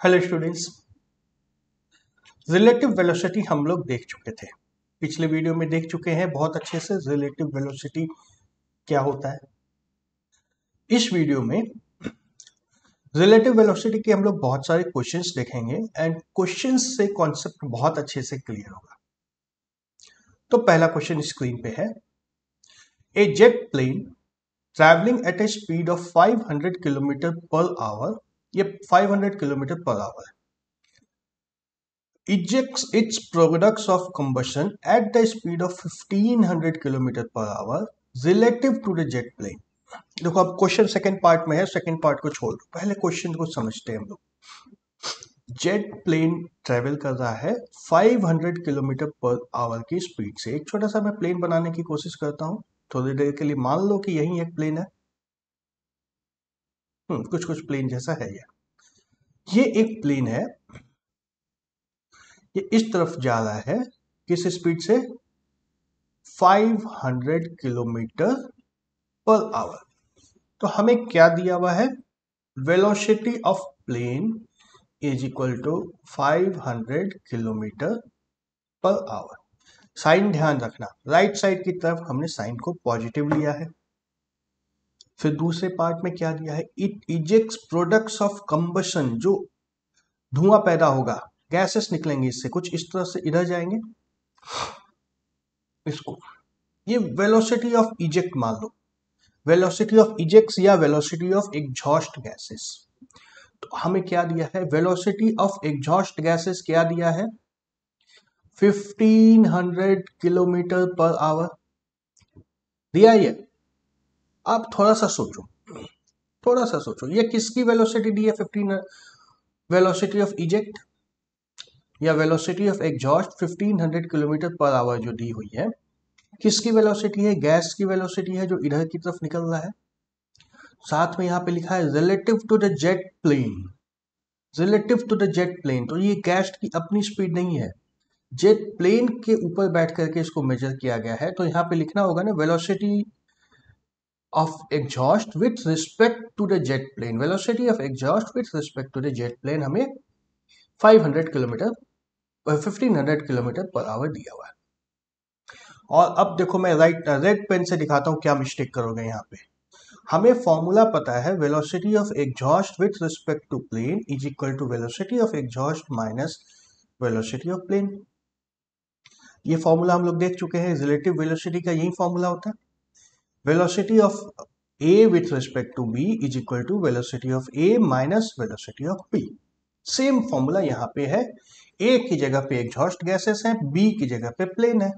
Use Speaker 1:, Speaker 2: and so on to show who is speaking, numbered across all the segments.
Speaker 1: Hello students, relative velocity हम लोग देख चुके थे। पिछले वीडियो में देख चुके हैं बहुत अच्छे से रिलेटिव वेलोसिटी क्या होता है। इस वीडियो में रिलेटिव वेलोसिटी के हम लोग बहुत सारे क्वेश्चंस देखेंगे एंड क्वेश्चंस से कॉन्सेप्ट बहुत अच्छे से क्लियर होगा। तो पहला क्वेश्चन स्क्रीन पे है, a jet plane travelling at a speed of 500 kilometre per hour, ये 500 kilometre per hour ejects its products of combustion at the speed of 1500 km per hour relative to the jet plane। देखो अब question second part में है, second part को छोड़ दो, पहले question को समझते हैं हम लोग। जेट प्लेन ट्रेवल कर रहा है 500 किलोमीटर पर आवर की स्पीड से। एक छोटा सा मैं प्लेन बनाने की कोशिश करता हूं थोड़ी देर के लिए। मान लो कि यही एक प्लेन है, कुछ कुछ प्लेन जैसा है ये एक प्लेन है। ये इस तरफ जा रहा है किस स्पीड से? 500 किलोमीटर पर आवर। तो हमें क्या दिया हुआ है? Velocity of plane is equal to 500 kilometre per hour. Sign ध्यान रखना, राइट साइड की तरफ हमने साइन को पॉजिटिव लिया है। फिर दूसरे पार्ट में क्या दिया है? It ejects products of combustion, जो धुआं पैदा होगा, गैसेस निकलेंगे इससे, कुछ इस तरह से इधर जाएंगे इसको। ये वेलोसिटी ऑफ इजेक्ट मान लो, वेलोसिटी ऑफ इजेक्ट्स या वेलोसिटी ऑफ एग्जॉस्ट गैसेस। तो हमें क्या दिया है? वेलोसिटी ऑफ एग्जॉस्ट गैसेस क्या दिया है? 1500 किलोमीटर पर आवर दिया है। आप थोड़ा सा सोचो, ये किसकी वेलोसिटी दी है? 1500 वेलोसिटी ऑफ इजेक्ट या velocity of exhaust 1500 kilometre per our जो दी हुई है, किसकी वेलोसिटी है? गैस की वेलोसिटी है जो इधर की तरफ निकल रहा है। साथ में यहां पे लिखा है relative to the jet plane, relative to the jet plane. तो ये गैस की अपनी स्पीड नहीं है, जेट प्लेन के ऊपर बैठ करके इसको मेजर किया गया है। तो यहाँ पे लिखना होगा ना, velocity of exhaust with respect to the jet plane. Velocity of exhaust with respect to the jet plane हमें 500 किलोमीटर 1500 किलोमीटर पर आवर दिया हुआ है। और अब देखो, मैं रेड पेन से दिखाता हूँ क्या मिस्टेक करोगे यहाँ पे। हमें फॉर्मूला पता है, velocity of exhaust with respect to plane is equal to velocity of exhaust minus velocity of plane. ये फॉर्मूला हम लोग देख चुके हैं, रिलेटिव वेलोसिटी का यही फॉर्मूला होता है। Velocity of A with respect to B is equal to velocity of A minus velocity of B. Same formula यहाँ पे है। ए की जगह पे एग्जॉस्ट गैसेस हैं, बी की जगह पे प्लेन है।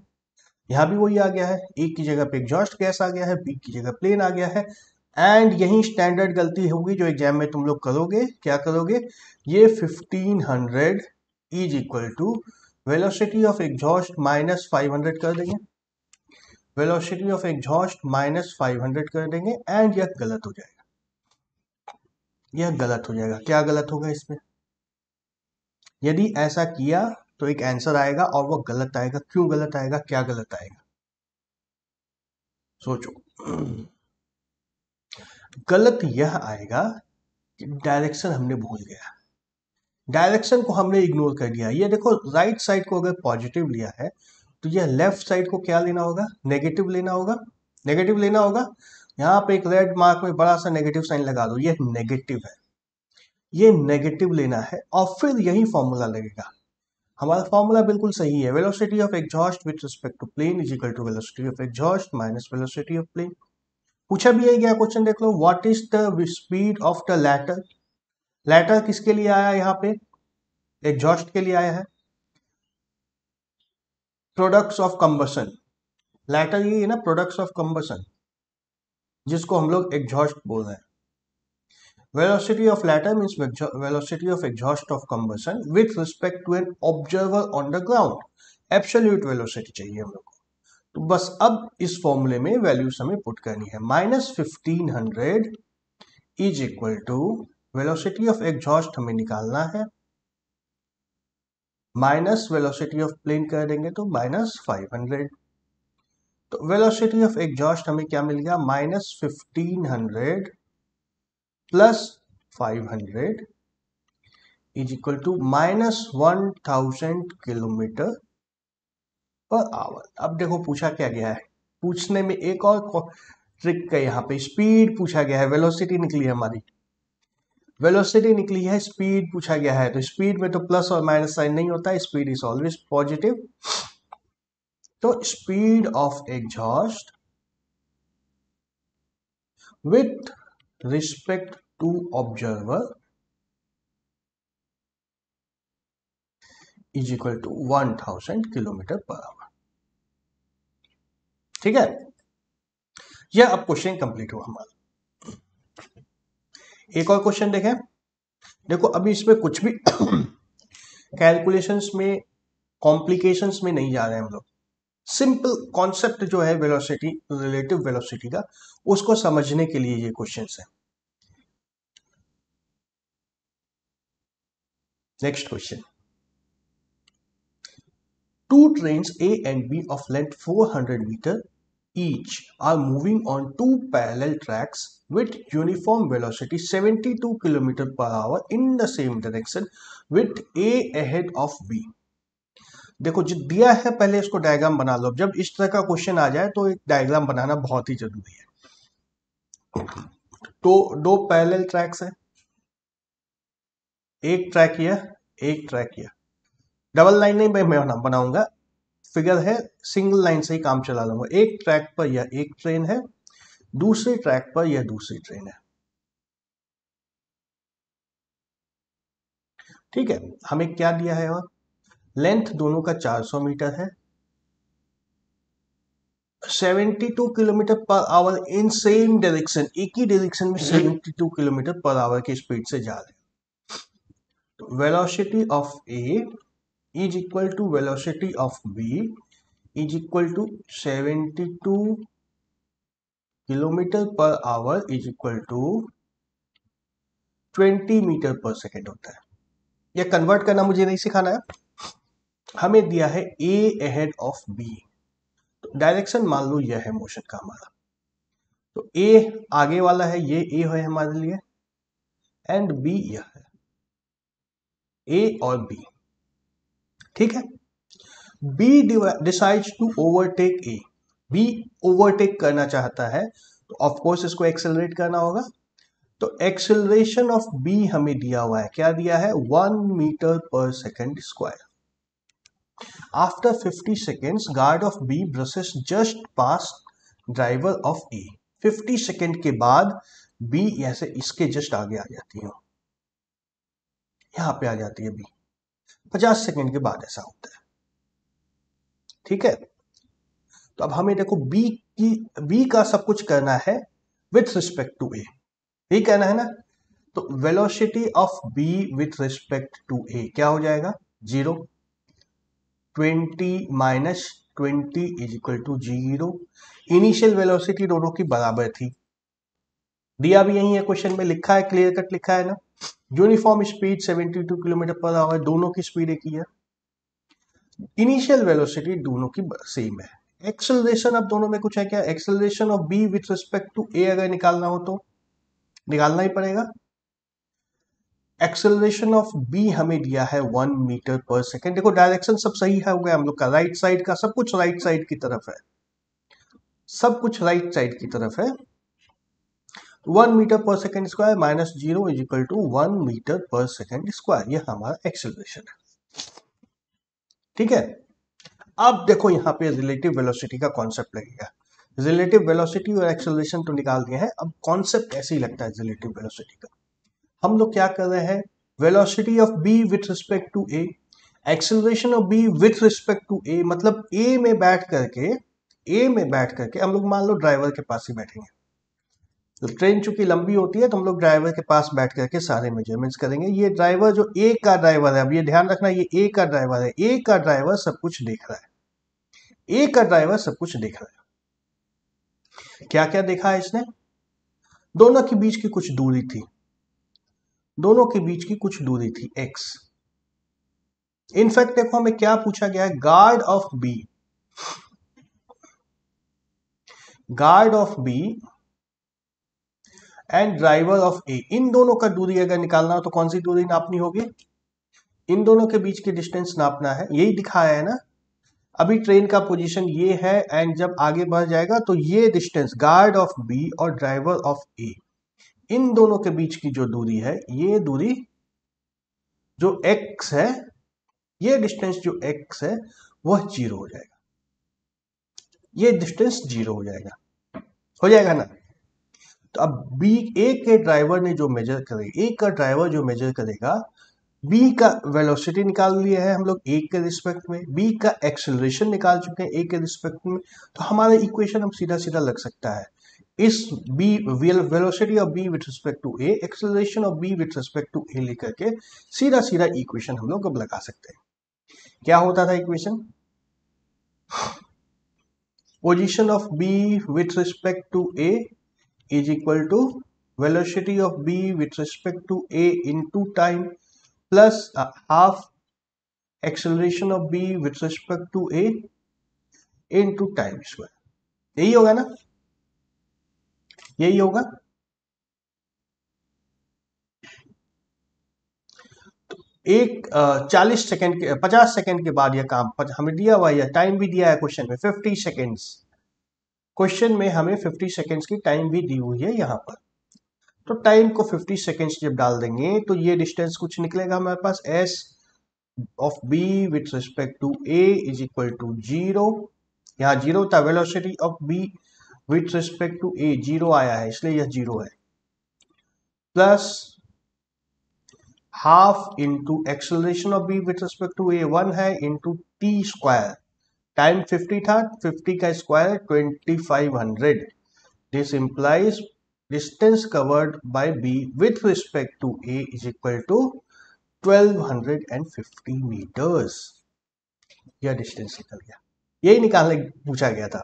Speaker 1: यहाँ भी वही आ गया है, ए की जगह पे एग्जॉस्ट गैस आ गया है, बी की जगह प्लेन आ गया है। एंड यही स्टैंडर्ड गलती होगी जो एग्जाम में तुम लोग करोगे। क्या करोगे? ये 1500 is equal to velocity of exhaust minus 500 कर देंगे, वेलोसिटी ऑफ एग्जॉस्ट माइनस 500 कर देंगे। एंड यह गलत हो जाएगा, यह गलत हो जाएगा। क्या गलत होगा इसमें? यदि ऐसा किया तो एक आंसर आएगा और वो गलत आएगा। क्यों गलत आएगा? क्या गलत आएगा? सोचो। गलत यह आएगा कि डायरेक्शन हमने भूल गया, डायरेक्शन को हमने इग्नोर कर दिया। ये देखो, राइट साइड को अगर पॉजिटिव लिया है तो यह लेफ्ट साइड को क्या लेना होगा? नेगेटिव लेना होगा, नेगेटिव लेना होगा। यहाँ पे एक रेड मार्क में बड़ा सा नेगेटिव साइन लगा दो, ये नेगेटिव है, ये नेगेटिव लेना है और फिर यही फॉर्मूला लगेगा। हमारा फॉर्मूला बिल्कुल सही है, velocity of exhaust with respect to plane is equal to velocity of exhaust minus velocity of plane. पूछा भी है क्या क्वेश्चन, देख लो, what is the speed of the latter. Latter किसके लिए आया? यहाँ पे एग्जॉस्ट के लिए आया है। प्रोडक्ट्स ऑफ कंबशन, लैटर ये है ना, प्रोडक्ट्स ऑफ कंबशन, जिसको हम लोग एग्जॉस्ट बोल रहे हैं। Velocity of latter means velocity of exhaust of combustion with respect to an observer on the ground. Absolute velocity चाहिए हम लोग को। तो बस अब इस फॉर्मूले में वैल्यूज हमें पुट करनी है। Minus 1500 is equal to velocity of exhaust हमें निकालना है, माइनस वेलोसिटी ऑफ प्लेन कर देंगे तो माइनस 500। तो वेलोसिटी ऑफ एग्जॉस्ट हमें क्या मिल गया? Minus 1500 plus 500 is equal to -1000 kilometer per hour. अब देखो पूछा क्या गया है, पूछने में एक और ट्रिक है, यहाँ पे स्पीड पूछा गया है, वेलोसिटी निकली है हमारी, वेलोसिटी निकली है, स्पीड पूछा गया है। तो स्पीड में तो प्लस और माइनस साइन नहीं होता है, स्पीड इज ऑलवेज पॉजिटिव। तो speed of exhaust with respect to observer is equal to 1000 kilometer per hour. ठीक है, यह अब क्वेश्चन कंप्लीट हुआ हमारा। एक और क्वेश्चन देखें। देखो अभी इसमें कुछ भी कैलकुलेशंस में, कॉम्प्लिकेशंस में नहीं जा रहे हैं हम लोग, सिंपल कॉन्सेप्ट जो है वेलोसिटी, रिलेटिव वेलोसिटी का, उसको समझने के लिए ये क्वेश्चंस है। Next question, two trains A and B of length 400 meter each are moving on two parallel tracks with uniform velocity 72 km per hour in the same direction with A ahead of B। देखो जो दिया है पहले इसको diagram बना लो। जब इस तरह का क्वेश्चन आ जाए तो एक डायग्राम बनाना बहुत ही जरूरी है। तो दो पैरेलल ट्रैक्स है, एक ट्रैक यह, एक ट्रैक यह, डबल लाइन नहीं मैं बनाऊंगा, फिगर है, सिंगल लाइन से ही काम चला लूंगा। एक ट्रैक पर यह एक ट्रेन है, दूसरे ट्रैक पर यह दूसरी ट्रेन है। ठीक है, हमें क्या दिया है, और लेंथ दोनों का 400 मीटर है, 72 kilometer per our in same direction, एक ही डायरेक्शन में 72 किलोमीटर पर आवर की स्पीड से जा रहे हैं। तो velocity of A is equal to velocity of B is equal to 72 kilometer per hour is equal to 20 meter per second होता है। यह कन्वर्ट करना मुझे नहीं सिखाना है, हमें दिया है ए अहेड ऑफ बी। तो डायरेक्शन मान लो यह है मोशन का हमारा, तो ए आगे वाला है, ये ए है हमारे लिए, एंड बी यह है, ए और बी। ठीक है, B decides to overtake A, B overtake करना चाहता है, तो ऑफ कोर्स इसको एक्सेलरेट करना होगा। तो एक्सेलरेशन ऑफ बी हमें दिया हुआ है, क्या दिया है, 1 meter per second square. After 50 seconds guard of B brushes just past driver of A. 50 second के बाद बी ऐसे इसके जस्ट आगे आ जाती है, यहां पे आ जाती है बी, 50 सेकेंड के बाद ऐसा होता है। ठीक है, तो अब हमें देखो बी का सब कुछ करना है विथ रिस्पेक्ट टू ए, यही कहना है ना। तो velocity of B with respect to A क्या हो जाएगा, 0, 20 minus 20 is equal to 0। Initial velocity दोनों की बराबर थी, दिया भी यही है क्वेश्चन में, लिखा है, क्लियर कट लिखा है ना। Uniform speed 72 kilometer per our, दोनों की स्पीड एक ही है। इनिशियल वेलोसिटी दोनों की सेम है। एक्सेलरेशन अब दोनों में कुछ है क्या, acceleration of B with respect to A अगर निकालना हो तो निकालना ही पड़ेगा। एक्सेलरेशन ऑफ बी हमें दिया है 1 मीटर पर सेकेंड। देखो डायरेक्शन सब सही है, हो गया हम लोग का, राइट साइड का सब कुछ राइट साइड की तरफ है, सब कुछ राइट साइड की तरफ है। 1 meter per second square minus 0 is equal to 1 meter per second square, यह हमारा एक्सेलरेशन है। ठीक है, अब देखो यहाँ पे रिलेटिव वेलोसिटी का कॉन्सेप्ट लगेगा। रिलेटिव वेलोसिटी और एक्सेलरेशन तो निकाल दिए हैं, अब कॉन्सेप्ट ऐसे ही लगता है रिलेटिव वेलोसिटी का। हम लोग क्या कर रहे हैं, velocity of B with respect to A, acceleration of B with respect to A, मतलब ए में बैठ करके हम लोग मान लो ड्राइवर के पास ही बैठेंगे। तो ट्रेन चूंकि लंबी होती है तो हम लोग ड्राइवर के पास बैठ करके सारे मेजरमेंट्स करेंगे। ये ड्राइवर जो ए का ड्राइवर है, अब ये ध्यान रखना, ये ए का ड्राइवर है, ए का ड्राइवर सब कुछ देख रहा है, ए का ड्राइवर सब कुछ देख रहा है। क्या क्या देखा है इसने, दोनों के बीच की कुछ दूरी थी, दोनों के बीच की कुछ दूरी थी x। इनफैक्ट देखो हमें क्या पूछा गया है, guard of B and driver of A, इन दोनों का दूरी अगर निकालना हो तो कौन सी दूरी नापनी होगी, इन दोनों के बीच की डिस्टेंस नापना है, यही दिखाया है ना। अभी ट्रेन का पोजीशन ये है एंड जब आगे बढ़ जाएगा तो ये डिस्टेंस गार्ड ऑफ बी और ड्राइवर ऑफ ए, इन दोनों के बीच की जो दूरी है, ये दूरी जो x है, ये डिस्टेंस जो x है वह 0 हो जाएगा, ये डिस्टेंस 0 हो जाएगा ना। तो अब बी ए के ड्राइवर ने जो मेजर करे, ए का ड्राइवर जो मेजर करेगा, बी का वेलोसिटी निकाल लिया है हम लोग ए के रिस्पेक्ट में, बी का एक्सेलरेशन निकाल चुके हैं ए के रिस्पेक्ट में, तो हमारा इक्वेशन हम सीधा सीधा लग सकता है। इस B velocity of B with respect to A, acceleration of B with respect to A लेकर के सीधा सीधा इक्वेशन हम लोग अब लगा सकते हैं। क्या होता था equation? Position of B with respect to A is equal to velocity of b with respect to a into time plus half acceleration of b with respect to a into time square। यही होगा ना, यही होगा। तो एक 40 second के 50 second के बाद यह काम हमें दिया हुआ है, टाइम भी दिया है क्वेश्चन में 50 सेकेंड्स, क्वेश्चन में हमें 50 सेकेंड्स की टाइम भी दी हुई है यहाँ पर। तो टाइम को 50 सेकेंड्स जब डाल देंगे तो ये डिस्टेंस कुछ निकलेगा हमारे पास, s of b with respect to a is equal to 0, यहाँ 0 था, velocity of b with respect to a 0 आया है इसलिए यह 0 है, plus half into acceleration of b with respect to a 1 है, इंटू t स्क्वायर, टाइम 50 था, 50 का square 2500, this implies distance covered by b with respect to a is equal to 1250 meters। यह distance निकल गया, यही निकालने पूछा गया था,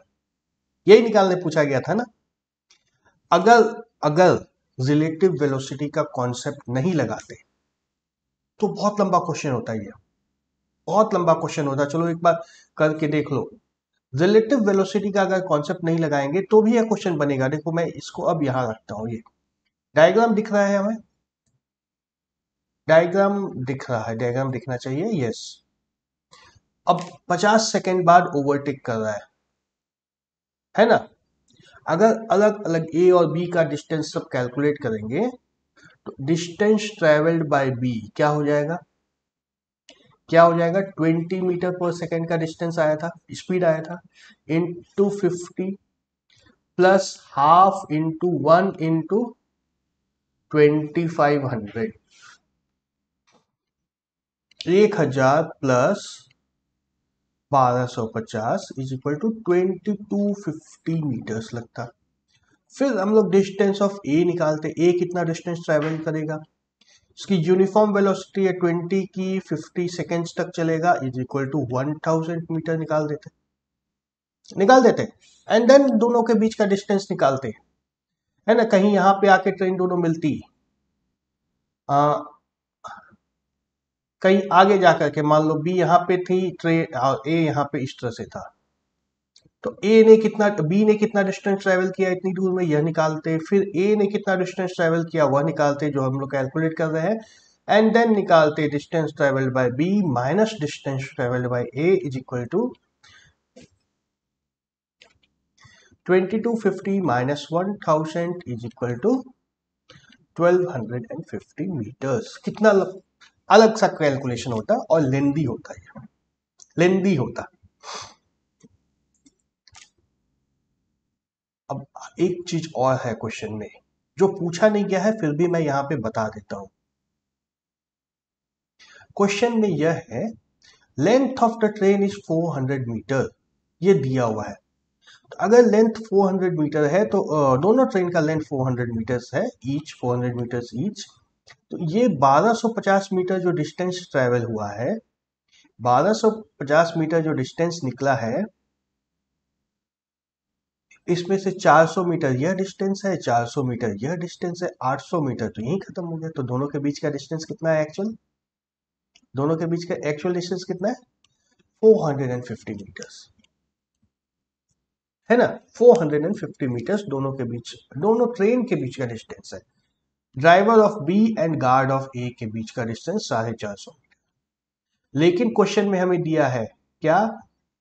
Speaker 1: यही निकालने पूछा गया था ना। अगर रिलेटिव वेलोसिटी का कॉन्सेप्ट नहीं लगाते तो बहुत लंबा क्वेश्चन होता है, ये बहुत लंबा क्वेश्चन होता है। चलो एक बार करके देख लो, रिलेटिव वेलोसिटी का अगर कॉन्सेप्ट नहीं लगाएंगे तो भी यह क्वेश्चन बनेगा। देखो मैं इसको अब यहां रखता हूं, ये डायग्राम दिख रहा है, हमें डायग्राम दिख रहा है, डायग्राम दिखना चाहिए, यस। अब 50 सेकेंड बाद ओवरटेक कर रहा है ना। अगर अलग अलग ए और बी का डिस्टेंस सब कैलकुलेट करेंगे तो डिस्टेंस ट्रेवल्ड बाय बी क्या हो जाएगा, क्या हो जाएगा, 20 मीटर पर सेकेंड का डिस्टेंस आया था, स्पीड आया था, into 50 plus half into 1 into 2500, 1000 plus 1250 is equal to 2250 meters लगता। फिर हम लोग डिस्टेंस ऑफ ए निकालते, ए कितना डिस्टेंस ट्रेवल करेगा, इसकी यूनिफॉर्म वेलोसिटी है 20 की, 50 सेकेंड्स तक चलेगा, इज इक्वल टू 1000 मीटर निकाल देते एंड देन दोनों के बीच का डिस्टेंस निकालते हैं, है ना। कहीं यहाँ पे आके ट्रेन दोनों मिलती, कहीं आगे जाकर के मान लो बी यहाँ पे थी ट्रेन और ए यहाँ पे इस तरह से था, तो ए ने कितना, बी ने कितना डिस्टेंस ट्रेवल किया इतनी दूर में, यह निकालते, फिर ए ने कितना डिस्टेंस ट्रेवल किया वह निकालते जो हम लोग कैलकुलेट कर रहे हैं, एंड देन निकालते distance travelled by B minus distance travelled by A is equal to 2250 minus 1000 is equal to 1250 meters. कितना अलग सा कैलकुलेशन होता है और लेंदी होता है, लेंदी होता। अब एक चीज और है क्वेश्चन में जो पूछा नहीं गया है, फिर भी मैं यहां पे बता देता हूं। क्वेश्चन में यह है length of the train is 400 meter, ये दिया हुआ है। तो अगर लेंथ 400 मीटर है तो दोनों ट्रेन का लेंथ 400 मीटर्स है, ईच 400 मीटर्स ईच, तो ये 1250 मीटर जो डिस्टेंस ट्रेवल हुआ है, 1250 मीटर जो डिस्टेंस निकला है, इसमें से 400 मीटर यह डिस्टेंस है, 400 मीटर यह डिस्टेंस है, 800 मीटर तो यही खत्म हो गया। तो दोनों के बीच का डिस्टेंस कितना है एक्चुअल, दोनों के बीच का एक्चुअल डिस्टेंस कितना है, 450 मीटर्स, है ना। 450 मीटर्स दोनों के बीच, दोनों ट्रेन के बीच का डिस्टेंस है। Driver of B and guard of A के बीच का डिस्टेंस 450 मीटर। लेकिन क्वेश्चन में हमें दिया है क्या,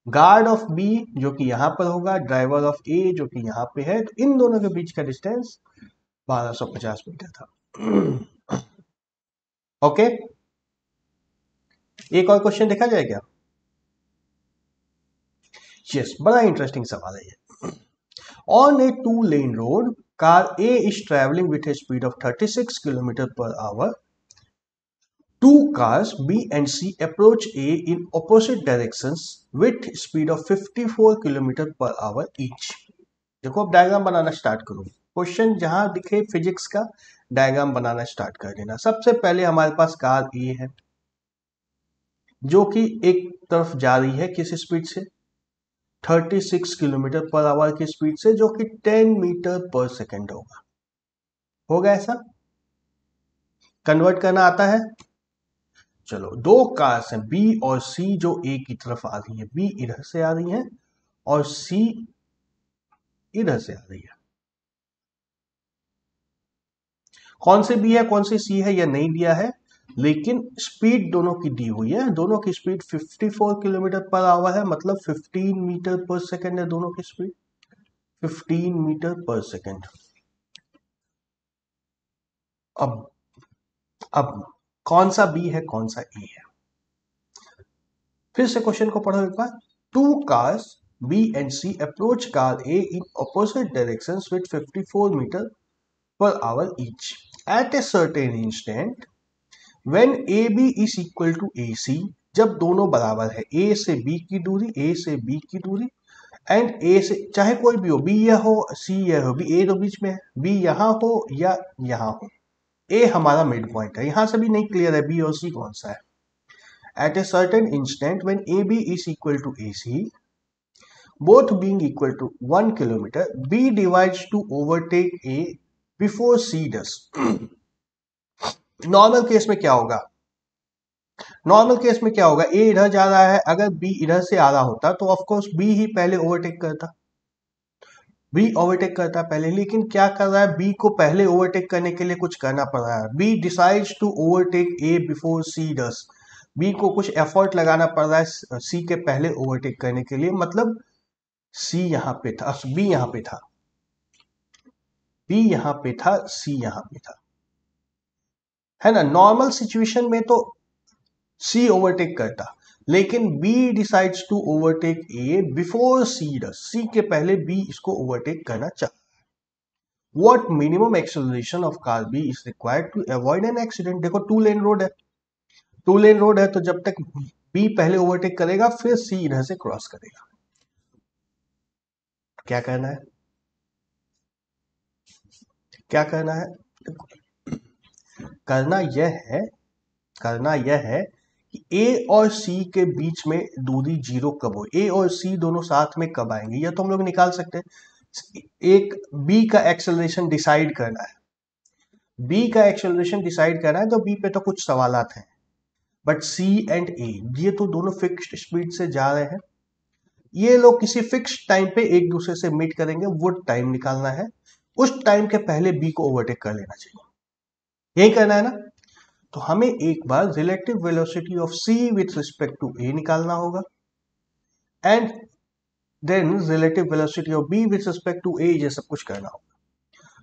Speaker 1: गार्ड ऑफ बी जो कि यहां पर होगा, ड्राइवर ऑफ ए जो कि यहां पे है, तो इन दोनों के बीच का डिस्टेंस 1250 मीटर था। ओके, एक और क्वेश्चन देखा जाए क्या? यस, बड़ा इंटरेस्टिंग सवाल है ये। On A 2-lane road, car A is travelling with A speed of 36 kilometre per our. Two cars B and C approach A in opposite directions with speed of 54 km per hour each. देखो अब diagram बनाना start करो। Question जहां दिखे physics का diagram बनाना start कर देना। सबसे पहले हमारे पास कार ए है जो कि एक तरफ जा रही है किस स्पीड से, 36 किलोमीटर पर आवर की स्पीड से, जो कि 10 मीटर पर सेकेंड होगा ऐसा कन्वर्ट करना आता है। चलो, दो कार्स हैं बी और सी जो ए की तरफ आ रही है, बी इधर से आ रही है और सी इधर से आ रही है। कौन से बी है कौन से सी है यह नहीं दिया है, लेकिन स्पीड दोनों की दी हुई है। दोनों की स्पीड 54 किलोमीटर पर आवर है, मतलब 15 मीटर पर सेकेंड है दोनों की स्पीड, 15 मीटर पर सेकेंड। अब कौन सा बी है कौन सा ए है, फिर से क्वेश्चन को पढ़ो एक बार। Two cars B and C approach car A in opposite directions with 54 metre per hour each at a certain instant when AB is equal to AC, जब दोनों बराबर है, A से B की दूरी, A से B की दूरी, एंड A से चाहे कोई भी हो, B यह हो C यह हो, B A तो बीच में है, B यहां हो या यहां हो, A हमारा मिड पॉइंट है। यहां से भी नहीं क्लियर है B और C कौन सा है। At a certain instant when AB is equal to AC, both being equal to 1 kilometer, B divides to overtake A before C does. Normal case में क्या होगा, नॉर्मल केस में क्या होगा, ए इधर जा रहा है, अगर बी इधर से आ रहा होता तो ऑफ कोर्स बी ही पहले ओवरटेक करता, बी ओवरटेक करता पहले। लेकिन क्या कर रहा है, बी को पहले ओवरटेक करने के लिए कुछ करना पड़ रहा है। B decides to overtake A before C does, B को कुछ एफर्ट लगाना पड़ रहा है सी के पहले ओवरटेक करने के लिए। मतलब सी यहां पे था, बी यहां पे था, बी यहां पे था, सी यहां पे था, है ना। नॉर्मल सिचुएशन में तो सी ओवरटेक करता, लेकिन B decides to overtake A before C does, C के पहले बी इसको ओवरटेक करना चाहता है। What minimum acceleration of car B is required to avoid an accident. देखो 2-lane रोड है, 2-lane रोड है, तो जब तक बी पहले ओवरटेक करेगा फिर सी इधर से क्रॉस करेगा। क्या करना है, क्या करना है, करना यह है, करना यह है कि ए और सी के बीच में दूरी जीरो कब हो, ए और सी दोनों साथ में कब आएंगे, यह तो हम लोग निकाल सकते हैं। एक बी का एक्सेलरेशन डिसाइड करना है, बी का एक्सेलरेशन डिसाइड करना है, तो बी पे तो कुछ सवालात हैं, बट सी एंड ए ये तो दोनों फिक्स्ड स्पीड से जा रहे हैं, ये लोग किसी फिक्स्ड टाइम पे एक दूसरे से मीट करेंगे, वो टाइम निकालना है। उस टाइम के पहले बी को ओवरटेक कर लेना चाहिए, यही करना है ना। तो हमें एक बार relative velocity of C with respect to A निकालना होगा, and then relative velocity of B with respect to A, ये सब कुछ करना होगा।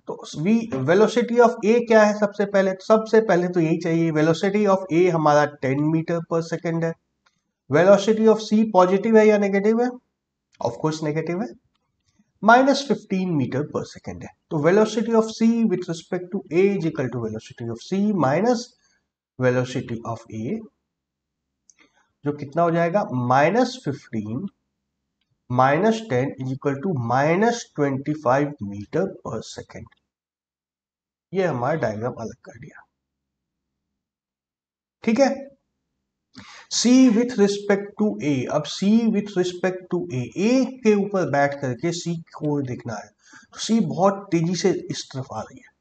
Speaker 1: तो वी वेलोसिटी ऑफ ए क्या है, सबसे पहले तो यही चाहिए, वेलोसिटी ऑफ ए हमारा 10 मीटर पर सेकेंड है। वेलोसिटी ऑफ सी पॉजिटिव है या नेगेटिव है, ऑफ कोर्स नेगेटिव है, -15 मीटर पर सेकेंड है। तो velocity of C with respect to A is equal to velocity of C minus velocity of A, जो कितना हो जाएगा, -15 -10 is equal to -25 metre per second. ये हमारा डायग्राम अलग कर दिया, ठीक है। C with respect to A, अब C with respect to A के ऊपर बैठ करके C को देखना है, तो C बहुत तेजी से इस तरफ आ रही है,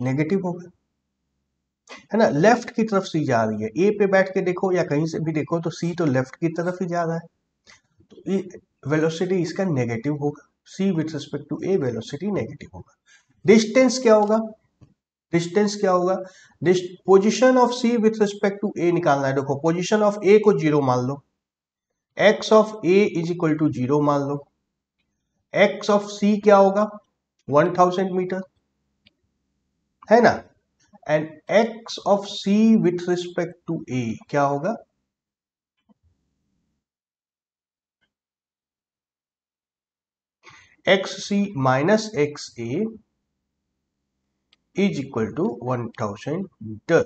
Speaker 1: नेगेटिव होगा, है ना। लेफ्ट की तरफ C जा रही है, A पे बैठ के देखो या कहीं से भी देखो तो C तो लेफ्ट की तरफ ही जा रहा है, तो वेलोसिटी इसका नेगेटिव होगा, C with respect to A velocity negative होगा। डिस्टेंस क्या होगा, डिस्टेंस क्या होगा, position of C with respect to A निकालना है। देखो पोजिशन ऑफ ए को 0 मान लो, X of A is equal to 0 मान लो, एक्स ऑफ सी क्या होगा 1000 मीटर, है ना, and X of C with respect to A क्या होगा, X C minus X A is equal to 1000 metre.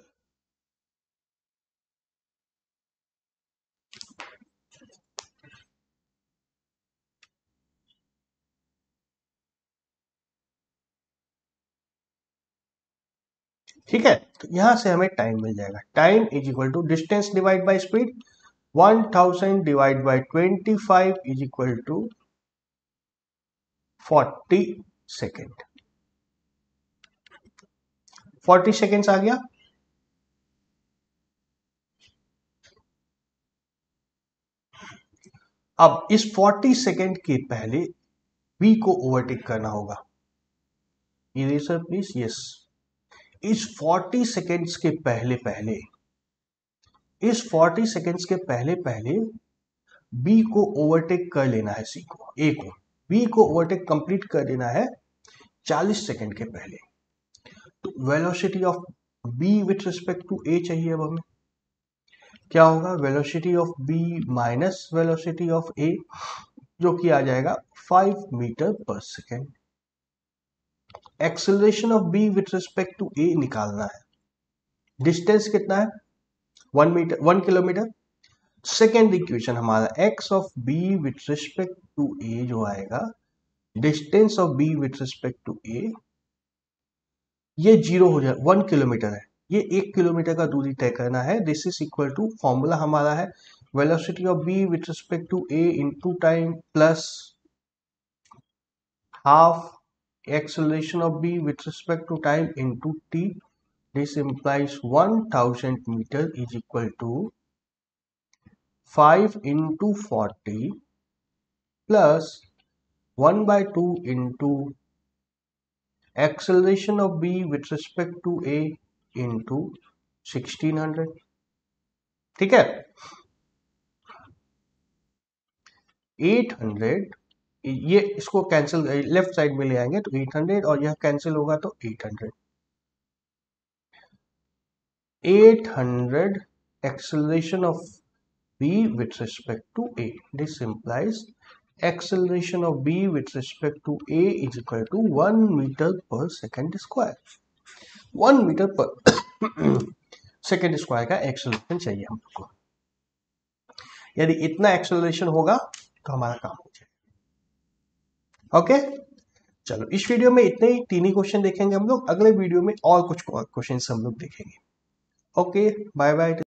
Speaker 1: ठीक है, तो यहां से हमें टाइम मिल जाएगा, time is equal to distance divide by speed, 1000 divide by 25 is equal to 40 second. 40 seconds आ गया। अब इस 40 सेकेंड के पहले बी को ओवरटेक करना होगा। Eraser please, yes. इस 40 सेकेंड्स के पहले पहले, इस 40 सेकेंड्स के पहले पहले बी को ओवरटेक कर लेना है, सी को, ए को, बी को ओवरटेक कंप्लीट कर देना है 40 सेकेंड के पहले। तो velocity of B with respect to A चाहिए। अब हमें क्या होगा, velocity of B minus velocity of A, जो कि आ जाएगा 5 metre per second. Acceleration of B with respect to A निकालना है। डिस्टेंस कितना है 1 किलोमीटर। सेकेंड इक्वेशन हमारा X of B with respect to A जो आएगा, distance of B with respect to A, ये 0 हो जाए, 1 किलोमीटर है, ये 1 किलोमीटर का दूरी तय करना है। This is equal to, formula हमारा है velocity of B with respect to A into time plus half acceleration of b with respect to time into t. This implies 1000 meter is equal to 5 into 40 plus 1 by 2 into acceleration of b with respect to a into 1600। ठीक है, 800, ये इसको cancel left side में ले आएंगे तो 800 और यह कैंसिल होगा तो 800 acceleration of b with respect to a. This implies acceleration of b with respect to a is equal to 1 meter per second square। 1 meter per second square का acceleration चाहिए हमको। यदि इतना एक्सेलरेशन होगा तो हमारा काम हो जाएगा। ओके, चलो इस वीडियो में इतने ही 3 ही क्वेश्चन देखेंगे हम लोग। अगले वीडियो में और कुछ क्वेश्चन हम लोग देखेंगे। Okay, bye bye.